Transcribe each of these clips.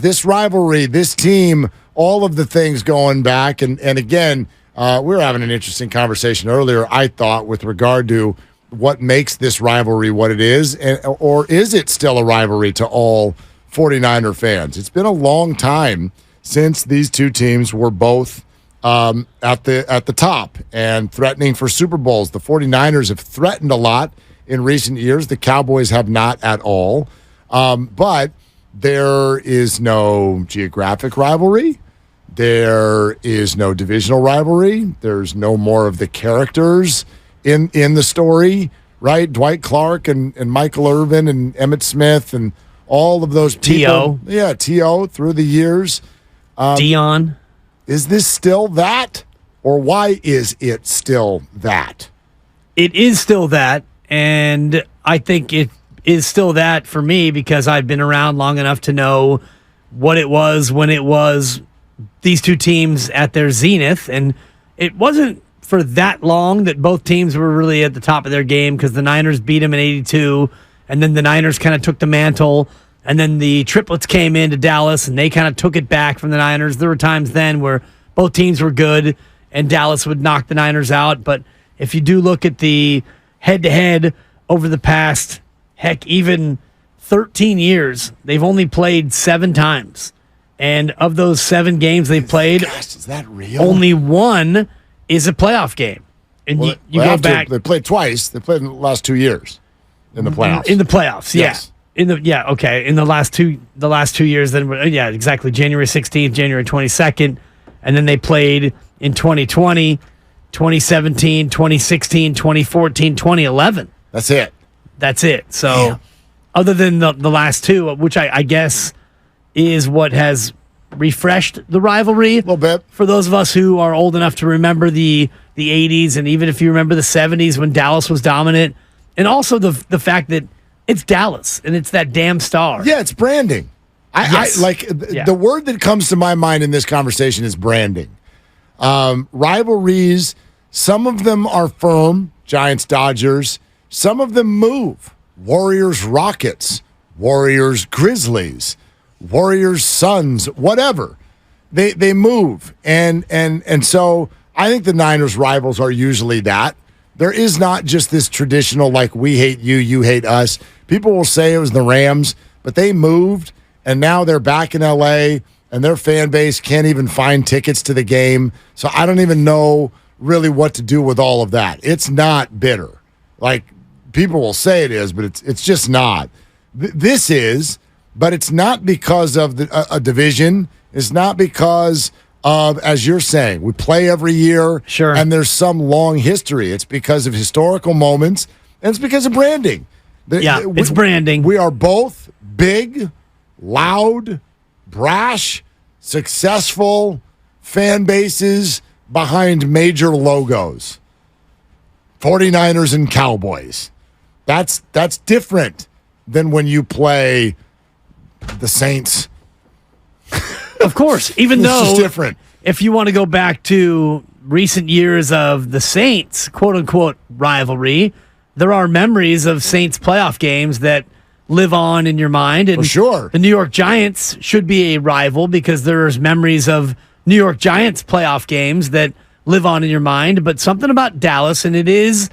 This rivalry, this team, all of the things going back. And again, we were having an interesting conversation earlier, I thought, with regard to what makes this rivalry what it is, or is it still a rivalry to all 49er fans? It's been a long time since these two teams were both at the top and threatening for Super Bowls. The 49ers have threatened a lot in recent years. The Cowboys have not at all. But there is no geographic rivalry. There is no divisional rivalry. There's no more of the characters in the story, right? Dwight Clark and Michael Irvin and Emmitt Smith and all of those people. T.O. Yeah, T.O. through the years. Dion. Is this still that? Or why is it still that? It is still that, and I think it is still that for me because I've been around long enough to know what it was when it was these two teams at their zenith, and it wasn't for that long that both teams were really at the top of their game because the Niners beat them in 82, and then the Niners kind of took the mantle, and then the triplets came into Dallas, and they kind of took it back from the Niners. There were times then where both teams were good, and Dallas would knock the Niners out, but if you do look at the head-to-head over the past, heck, even 13 years, they've only played 7 times. And of those 7 games they've played, Gosh, is that real? only one is a playoff game. And Well, you go back They played twice. They played in the last 2 years in the playoffs. in the playoffs, Yes. In the last two years, then exactly, January 16th, January 22nd, and then they played in 2020, 2017, 2016, 2014, 2011. That's it. That's it. So, other than the last 2, which I guess is what has refreshed the rivalry. A little bit. For those of us who are old enough to remember the 80s, and even if you remember the 70s when Dallas was dominant, and also the fact that it's Dallas and it's that damn star. Yeah, it's branding. The word that comes to my mind in this conversation is branding. Rivalries, some of them are firm, Giants, Dodgers. Some of them move. Warriors, Rockets, Warriors, Grizzlies, Warriors, Suns, whatever. They move. And so I think the Niners rivals are usually that. There is not just this traditional, like, we hate you, you hate us. People will say it was the Rams, but they moved, and now they're back in L.A., and their fan base can't even find tickets to the game. So I don't even know really what to do with all of that. It's not bitter. Like, people will say it is, but it's just not. This is, but it's not because of a division. It's not because of, as you're saying, we play every year, sure, and there's some long history. It's because of historical moments, and it's because of branding. It's branding. We are both big, loud, brash, successful fan bases behind major logos. 49ers and Cowboys. That's different than when you play the Saints. Of course, even though it's different. If you want to go back to recent years of the Saints, quote-unquote, rivalry, there are memories of Saints playoff games that live on in your mind. And for sure. The New York Giants should be a rival because there's memories of New York Giants playoff games that live on in your mind. But something about Dallas, and it is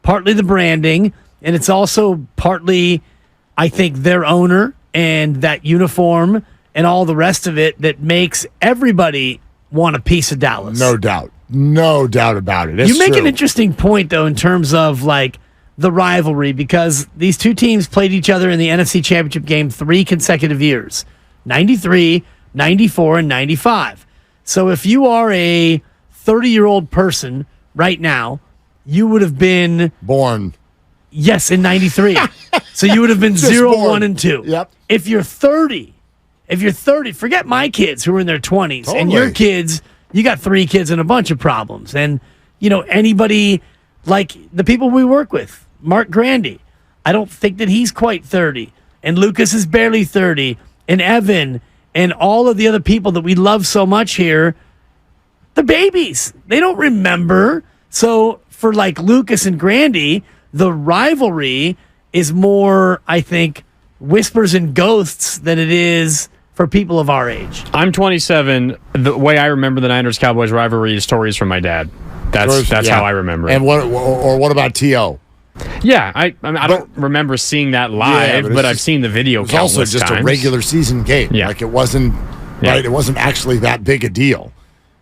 partly the branding, and it's also partly, I think, their owner and that uniform and all the rest of it that makes everybody want a piece of Dallas. No doubt. No doubt about it. It's you make true. an interesting point, though, in terms of, like, the rivalry, because these two teams played each other in the NFC Championship game 3 consecutive years, 93, 94, and 95. So if you are a 30-year-old person right now, you would have been born. Yes, in 93. So you would have been 0, born. 1, and 2. Yep. If you're 30, forget my kids who are in their 20s, Totally. and your kids, you got 3 kids and a bunch of problems. And, anybody like the people we work with, Mark Grandy, I don't think that he's quite 30. And Lucas is barely 30. And Evan and all of the other people that we love so much here, the babies, they don't remember. So for like Lucas and Grandy, the rivalry is more, I think, whispers and ghosts than it is for people of our age. I'm 27. The way I remember the Niners-Cowboys rivalry is stories from my dad. That's how I remember it. And what about T.O.? Yeah, I don't remember seeing that live, but I've seen the video countless times. It was also just a regular season game. Yeah. Like it wasn't right. It wasn't actually that big a deal.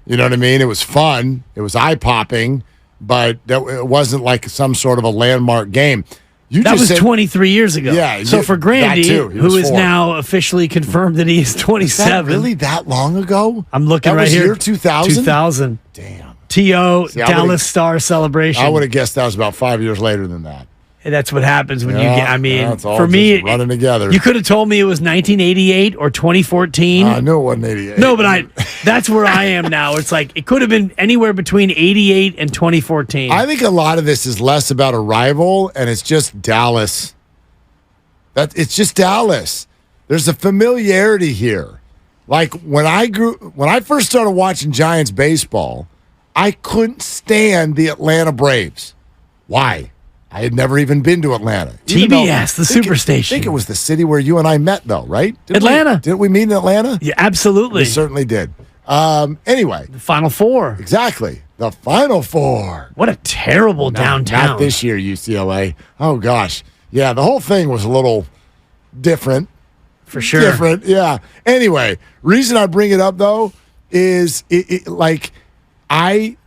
You know what I mean? It was fun. It was eye-popping, but it wasn't like some sort of a landmark game. That was 23 years ago. Yeah. So for Grandy, who is 4. now officially confirmed that he is 27. Is that really that long ago? I'm looking right here. Year 2000? 2000. Damn. T.O. Dallas Star celebration. I would have guessed that was about 5 years later than that. That's what happens when you get. I mean, it's all for me, just running together. You could have told me it was 1988 or 2014. I knew it wasn't 88. No, but that's where I am now. It's like it could have been anywhere between 88 and 2014. I think a lot of this is less about a rival, and it's just Dallas. It's just Dallas. There's a familiarity here. Like when I first started watching Giants baseball, I couldn't stand the Atlanta Braves. Why? I had never even been to Atlanta. TBS, the Superstation. I think it was the city where you and I met, though, right? Atlanta. Didn't we meet in Atlanta? Yeah, absolutely. We certainly did. Anyway. The Final Four. Exactly. The Final Four. What a terrible downtown. Not this year, UCLA. Oh, gosh. Yeah, the whole thing was a little different. For sure. Different, yeah. Anyway, reason I bring it up, though, is I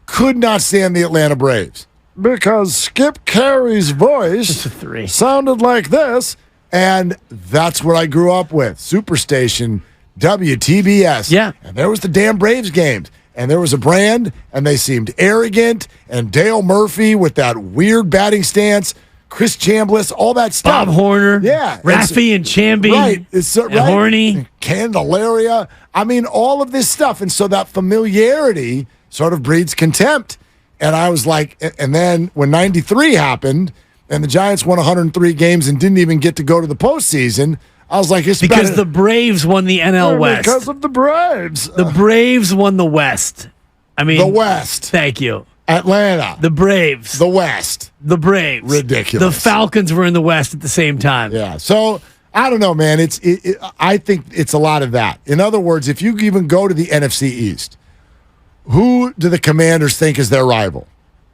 could not stand the Atlanta Braves. Because Skip Carey's voice sounded like this, and that's what I grew up with. Superstation, WTBS. Yeah. And there was the damn Braves games. And there was a brand, and they seemed arrogant, and Dale Murphy with that weird batting stance, Chris Chambliss, all that stuff. Bob Horner. Yeah. Raffy and Chamby. Right. And Horny. Candelaria. I mean, all of this stuff. And so that familiarity sort of breeds contempt. And I was like, and then when 93 happened and the Giants won 103 games and didn't even get to go to the postseason, I was like, it's because the Braves won the NL West. Because of the Braves. The Braves won the West. I mean, the West. Thank you. Atlanta. The Braves. The West. The Braves. Ridiculous. The Falcons were in the West at the same time. Yeah. So I don't know, man. I think it's a lot of that. In other words, if you even go to the NFC East, who do the Commanders think is their rival?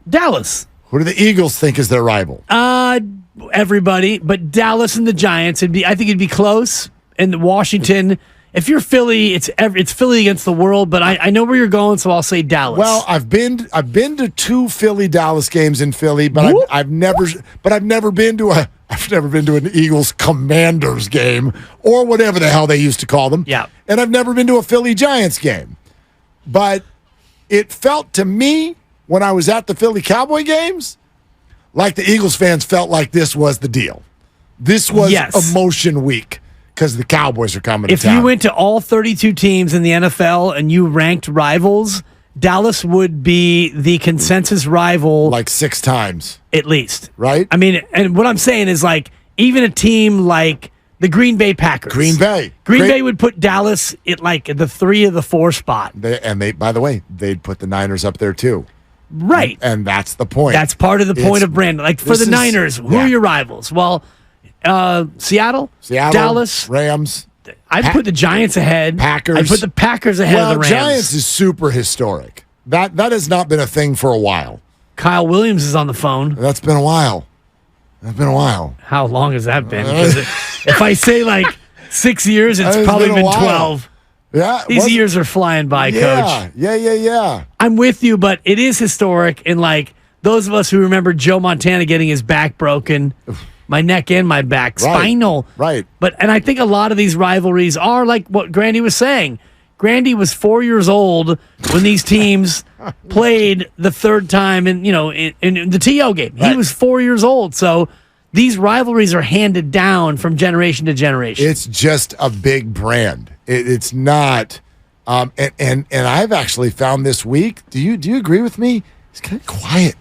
Dallas. Who do the Eagles think is their rival? Everybody, but Dallas and the Giants. I think it'd be close. And Washington. If you're Philly, it's Philly against the world. But I know where you're going, so I'll say Dallas. Well, I've been to 2 Philly Dallas games in Philly, but I've never been to an Eagles Commanders game or whatever the hell they used to call them. Yeah. And I've never been to a Philly Giants game, but it felt to me when I was at the Philly Cowboy games like the Eagles fans felt like this was the deal. This was emotion week because the Cowboys are coming to town. If you went to all 32 teams in the NFL and you ranked rivals, Dallas would be the consensus rival. Like 6 times. At least. Right? I mean, and what I'm saying is like even a team like the Green Bay Packers. Green Bay would put Dallas at like the 3 or the 4 spot. They, by the way, they'd put the Niners up there too. Right. And that's the point. That's part of the point of brand. Like for the Niners, who are your rivals? Well, Seattle, Dallas, Rams. I'd put the Giants ahead. Packers. I'd put the Packers ahead of the Rams. Giants is super historic. That has not been a thing for a while. Kyle Williams is on the phone. That's been a while. How long has that been? If I say like 6 years, it's probably been 12. Yeah, these years are flying by, Coach. Yeah. I'm with you, but it is historic. And like those of us who remember Joe Montana getting his back broken, my neck and my back, spinal. Right. And I think a lot of these rivalries are like what Grandy was saying. Grandy was 4 years old when these teams played the third time in the TO game. He was 4 years old. So these rivalries are handed down from generation to generation. It's just a big brand. It's not. And I've actually found this week. Do you agree with me? It's kind of quiet.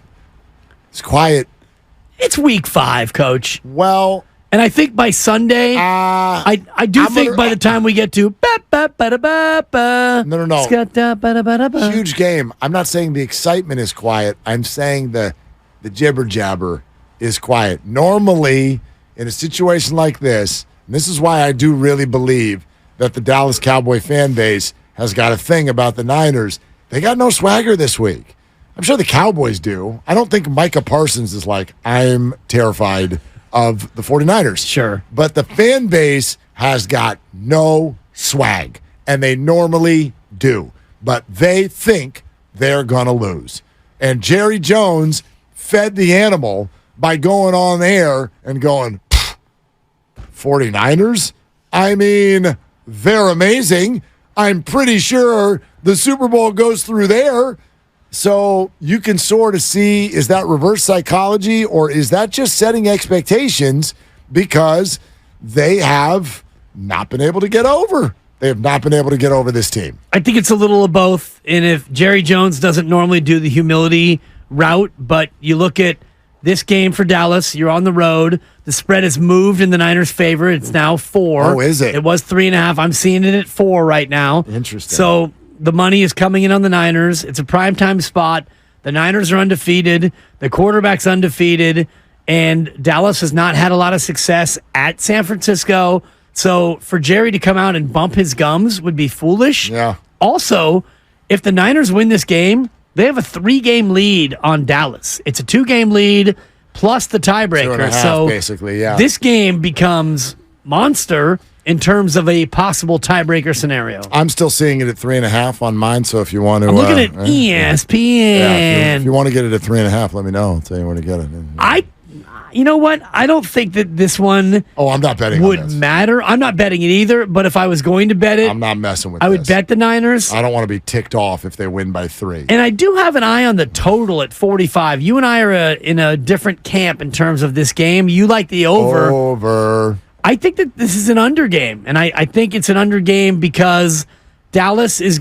It's quiet. It's week 5, Coach. Well, and I think by Sunday, I think by the time we get to no, huge game. I'm not saying the excitement is quiet. I'm saying the jibber jabber is quiet. Normally, in a situation like this, and this is why I do really believe that the Dallas Cowboy fan base has got a thing about the Niners. They got no swagger this week. I'm sure the Cowboys do. I don't think Micah Parsons is like, I'm terrified of the 49ers. Sure. But the fan base has got no swag, and they normally do. But they think they're going to lose. And Jerry Jones fed the animal by going on air and going, 49ers? I mean, they're amazing. I'm pretty sure the Super Bowl goes through there. So you can sort of see, is that reverse psychology or is that just setting expectations because they have not been able to get over? They have not been able to get over this team. I think it's a little of both. And if Jerry Jones doesn't normally do the humility route, but you look at this game for Dallas, you're on the road. The spread has moved in the Niners' favor. It's now 4. Oh, is it? It was 3.5. I'm seeing it at 4 right now. Interesting. So the money is coming in on the Niners. It's a primetime spot. The Niners are undefeated. The quarterback's undefeated. And Dallas has not had a lot of success at San Francisco. So for Jerry to come out and bump his gums would be foolish. Yeah. Also, if the Niners win this game, they have a 3-game lead on Dallas. It's a 2-game lead plus the tiebreaker. 2.5, so basically, yeah. This game becomes monster in terms of a possible tiebreaker scenario. I'm still seeing it at 3.5 on mine, so if you want to... I'm looking at ESPN. Yeah, if you want to get it at 3.5, let me know. I'll tell you where to get it. You know what? I don't think that this one I'm not betting would on this. matter. I'm not betting it either, but if I was going to bet it, I'm not messing with I would bet the Niners. I don't want to be ticked off if they win by 3. And I do have an eye on the total at 45. You and I are in a different camp in terms of this game. You like the over. Over. I think that this is an under game, and I think it's an under game because Dallas's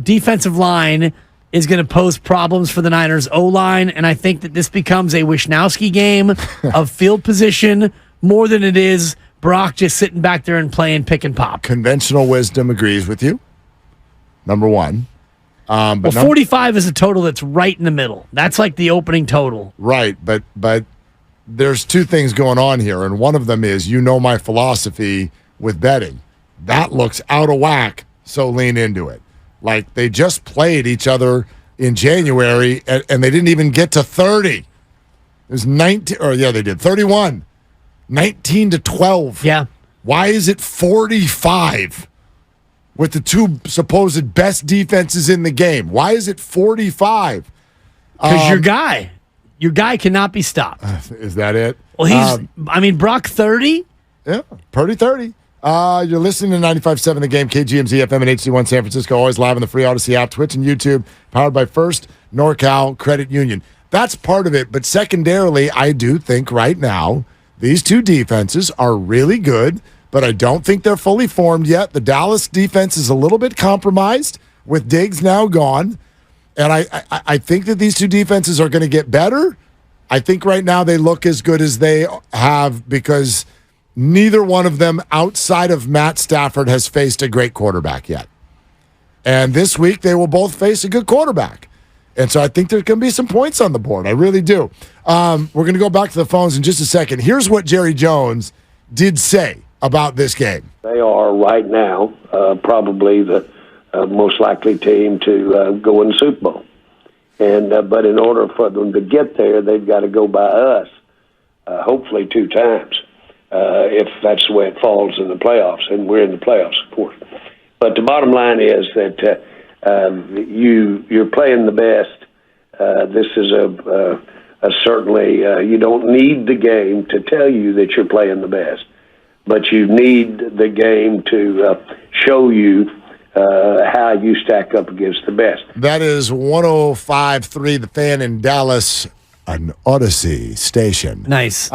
defensive line is going to pose problems for the Niners O-line, and I think that this becomes a Wisnowski game of field position more than it is Brock just sitting back there and playing pick and pop. Conventional wisdom agrees with you, number one. But 45 is a total that's right in the middle. That's like the opening total. Right, but there's 2 things going on here, and one of them is my philosophy with betting. That looks out of whack, so lean into it. Like, they just played each other in January, and they didn't even get to 30. It was 19, they did, 31. 19-12. Yeah. Why is it 45 with the 2 supposed best defenses in the game? Why is it 45? Because your guy cannot be stopped. Is that it? Well, Brock 30? Yeah, Purdy 30. You're listening to 95.7 The Game, KGMZ FM and HD1 San Francisco, always live on the free Odyssey app, Twitch and YouTube, powered by First NorCal Credit Union. That's part of it, but secondarily, I do think right now these 2 defenses are really good, but I don't think they're fully formed yet. The Dallas defense is a little bit compromised with Diggs now gone, and I think that these 2 defenses are going to get better. I think right now they look as good as they have because neither one of them outside of Matt Stafford has faced a great quarterback yet. And this week they will both face a good quarterback. And so I think there's going to be some points on the board. I really do. We're going to go back to the phones in just a second. Here's what Jerry Jones did say about this game. They are right now probably the most likely team to go in the Super Bowl. And but in order for them to get there, they've got to go by us, hopefully 2 times. If that's the way it falls in the playoffs, and we're in the playoffs, of course. But the bottom line is that you're playing the best. This is a certainly you don't need the game to tell you that you're playing the best, but you need the game to show you how you stack up against the best. That is 105.3 The Fan in Dallas, an Odyssey station. Nice.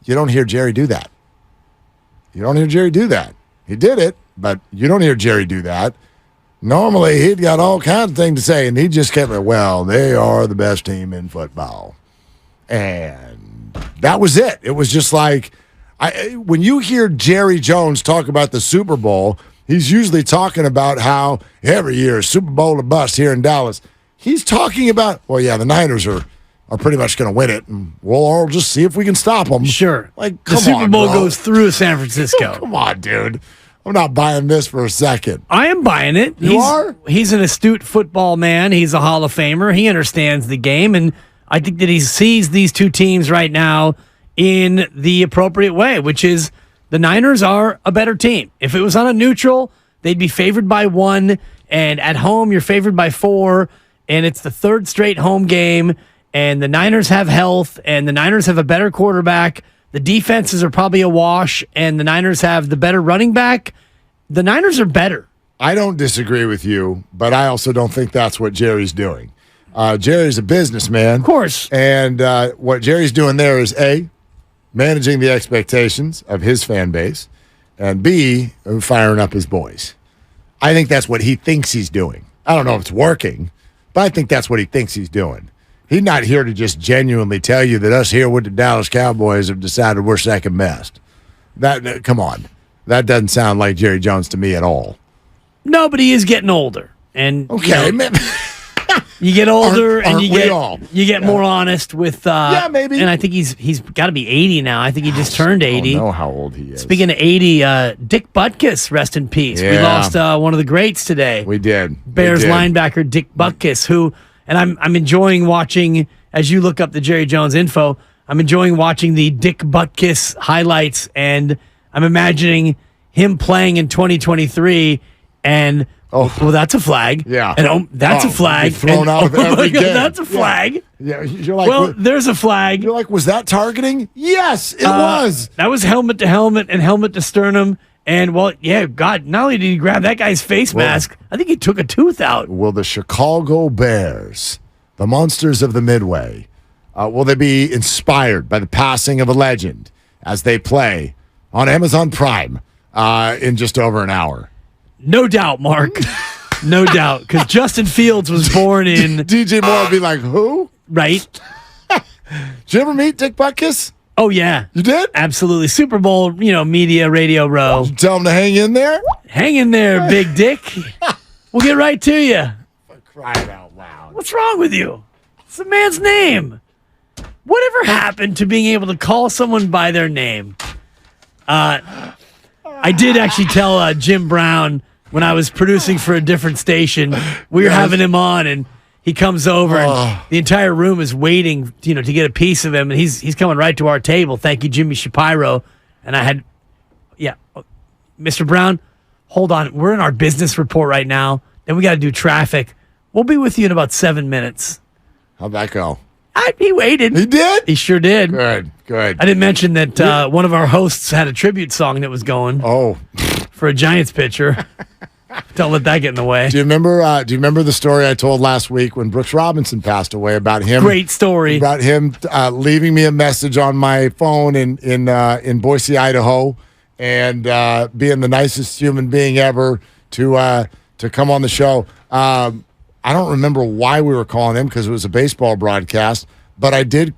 You don't hear Jerry do that. You don't hear Jerry do that. He did it, but you don't hear Jerry do that. Normally, he'd got all kinds of things to say, and he just kept it, well, they are the best team in football. And that was it. It was just like, when you hear Jerry Jones talk about the Super Bowl, he's usually talking about how every year, Super Bowl or bust here in Dallas. He's talking about, well, yeah, the Niners are are pretty much going to win it, and we'll all just see if we can stop them. Sure. Like, the come Super on, Bowl bro. goes through San Francisco. Come on, dude. I'm not buying this for a second. I am buying it. You are? He's an astute football man. He's a Hall of Famer. He understands the game, and I think that he sees these two teams right now in the appropriate way, which is the Niners are a better team. If it was on a neutral, they'd be favored by 1, and at home you're favored by 4, and it's the third straight home game, and the Niners have health, and the Niners have a better quarterback. The defenses are probably a wash, and the Niners have the better running back. The Niners are better. I don't disagree with you, but I also don't think that's what Jerry's doing. Jerry's a businessman. Of course. And what Jerry's doing there is, A, managing the expectations of his fan base, and B, firing up his boys. I think that's what he thinks he's doing. I don't know if it's working, but I think that's what he thinks he's doing. He's not here to just genuinely tell you that us here with the Dallas Cowboys have decided we're second best. Come on. That doesn't sound like Jerry Jones to me at all. No, but he is getting older. And Okay, man. You get older Aren't and you get more honest with maybe. And I think he's got to be 80 now. I think he just turned 80. I don't know how old he is. Speaking of 80, Dick Butkus, rest in peace. We Yeah. lost one of the greats today. We did. Bears linebacker Dick Butkus, who, and I'm enjoying watching, as you look up the Jerry Jones info, I'm enjoying watching the Dick Butkus highlights, and I'm imagining him playing in 2023, and well, that's a flag. Yeah. And that's a flag. Thrown out of every game. That's a flag. Yeah, you're like, Well, there's a flag. you're like, was that targeting? Yes, it was. That was helmet to helmet and helmet to sternum. And, well, yeah, God, not only did he grab that guy's face mask, I think he took a tooth out. Will the Chicago Bears, the monsters of the Midway, will they be inspired by the passing of a legend as they play on Amazon Prime in just over an hour? No doubt, Mark. No doubt. Because Justin Fields was born in... DJ Moore will be like, who? Right? Did you ever meet Dick Butkus? Oh, yeah. You did? Absolutely. Super Bowl, media, radio row. Did you tell him to hang in there? Hang in there, Big Dick. We'll get right to you. Crying out loud. What's wrong with you? It's the man's name. Whatever happened to being able to call someone by their name? I did actually tell Jim Brown when I was producing for a different station, we were having him on, and he comes over, and the entire room is waiting, to get a piece of him, and he's coming right to our table. Thank you, Jimmy Shapiro. And I had, Mr. Brown, hold on. We're in our business report right now. Then we got to do traffic. We'll be with you in about 7 minutes. How'd that go? He waited. He did? He sure did. Good. I didn't mention that one of our hosts had a tribute song that was going for a Giants pitcher. Don't let that get in the way. Do you remember the story I told last week when Brooks Robinson passed away about him? Great story. About him leaving me a message on my phone in Boise, Idaho, and being the nicest human being ever to come on the show. I don't remember why we were calling him because it was a baseball broadcast, but I did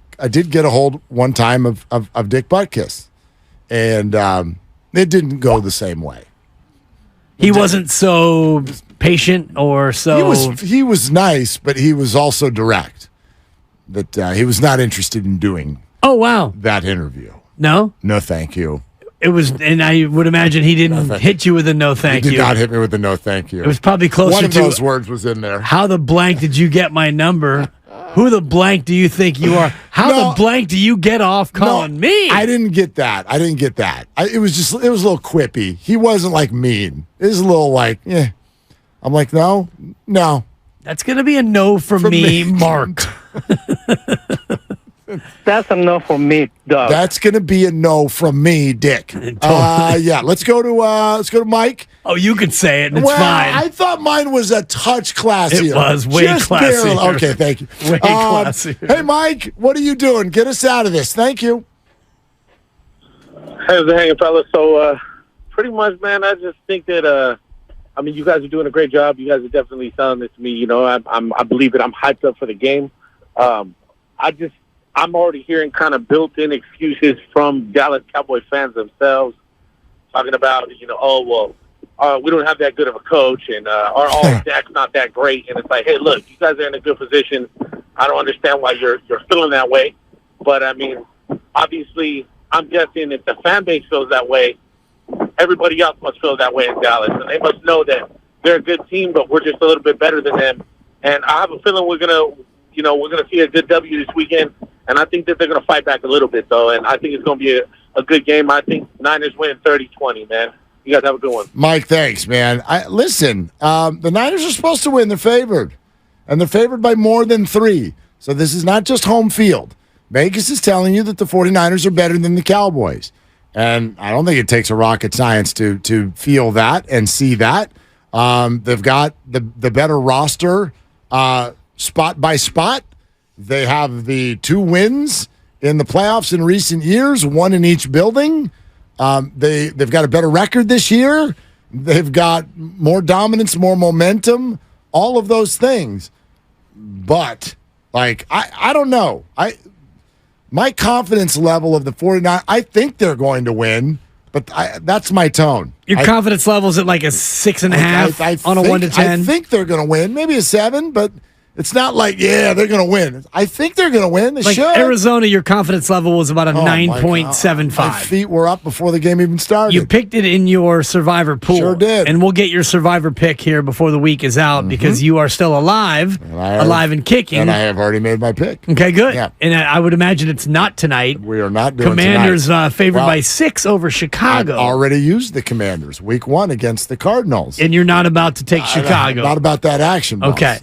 get a hold one time of Dick Butkus, and it didn't go the same way. He wasn't so patient or so. He was nice, but he was also direct. That he was not interested in doing. Oh wow! That interview. No, thank you. It was, and I would imagine he didn't hit you with a no thank you. He did not hit me with a no thank you. It was probably closer to one of those words was in there. How the blank did you get my number? Who the blank do you think you are? How the blank do you get off calling me? I didn't get that. It was a little quippy. He wasn't like mean. It was a little like, yeah. I'm like, no. That's going to be a no from me, Mark. That's a no from me, Doug. That's going to be a no from me, Dick. Yeah, let's go to Mike. Oh, you could say it, and it's fine. I thought mine was a touch classier. It was way classier. Barely. Okay, thank you. Way classier. Hey, Mike, what are you doing? Get us out of this. Thank you. How's it hanging, fellas? So, pretty much, man, I just think that, you guys are doing a great job. You guys are definitely selling this to me. I believe it. I'm hyped up for the game. I'm already hearing kind of built-in excuses from Dallas Cowboy fans themselves, talking about, we don't have that good of a coach, and our all-stack's not that great. And it's like, hey, look, you guys are in a good position. I don't understand why you're feeling that way. But, I mean, obviously, I'm guessing if the fan base feels that way, everybody else must feel that way in Dallas. And they must know that they're a good team, but we're just a little bit better than them. And I have a feeling we're gonna see a good W this weekend. And I think that they're gonna fight back a little bit, though. And I think it's gonna be a good game. I think Niners win 30-20, man. You guys have a good one. Mike, thanks, man. Listen, the Niners are supposed to win. They're favored. And they're favored by more than 3. So this is not just home field. Vegas is telling you that the 49ers are better than the Cowboys. And I don't think it takes a rocket science to feel that and see that. They've got the better roster spot by spot. They have the 2 wins in the playoffs in recent years, 1 in each building. They've got a better record this year. They've got more dominance, more momentum, all of those things. But, I don't know. My confidence level of the 49ers, I think they're going to win, but that's my tone. Your confidence level is at like a 6.5 on a 1 to 10? I think they're going to win. Maybe a 7, but it's not like, they're going to win. I think they're going to win. They should. Arizona, your confidence level was about a 9.75. My feet were up before the game even started. You picked it in your Survivor pool. Sure did. And we'll get your Survivor pick here before the week is out because you are still alive and kicking. And I have already made my pick. Okay, good. Yeah. And I would imagine it's not tonight. We are not doing Commanders tonight. Favored by 6 over Chicago. I've already used the Commanders week 1 against the Cardinals. And you're not about to take Chicago. Not about that action, boss. Okay.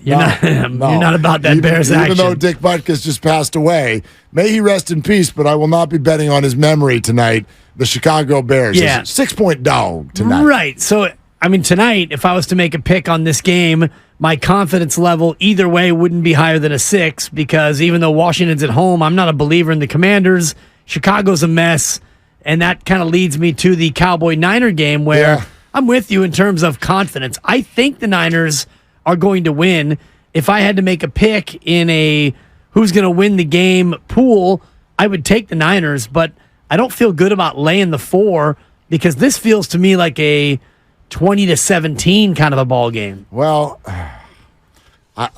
You're not about that Bears action. Even though Dick Butkus just passed away, may he rest in peace, but I will not be betting on his memory tonight. The Chicago Bears. Yeah. 6-point dog tonight. Right. So, I mean, tonight, if I was to make a pick on this game, my confidence level either way wouldn't be higher than a 6 because even though Washington's at home, I'm not a believer in the Commanders. Chicago's a mess. And that kind of leads me to the Cowboy-Niner game where I'm with you in terms of confidence. I think the Niners are going to win. If I had to make a pick in a who's going to win the game pool, I would take the Niners, but I don't feel good about laying the 4 because this feels to me like a 20-17 kind of a ball game. Well,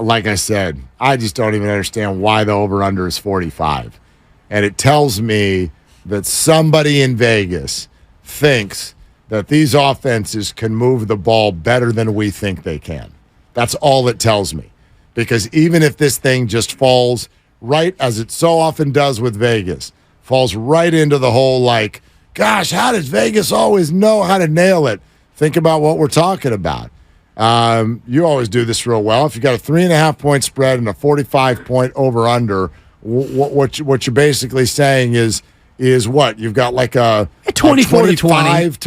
like I said, I just don't even understand why the over-under is 45. And it tells me that somebody in Vegas thinks that these offenses can move the ball better than we think they can. That's all it tells me. Because even if this thing just falls right, as it so often does with Vegas, falls right into the whole gosh, how does Vegas always know how to nail it? Think about what we're talking about. You always do this real well. If you got a 3.5-point spread and a 45-point over-under, what you're basically saying is what? You've got like a 24-20.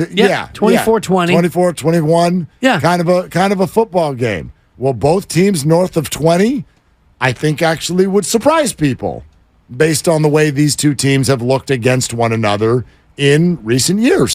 24-20. 24-21. Yeah. Kind of a football game. Well, both teams north of 20, I think actually would surprise people based on the way these two teams have looked against one another in recent years.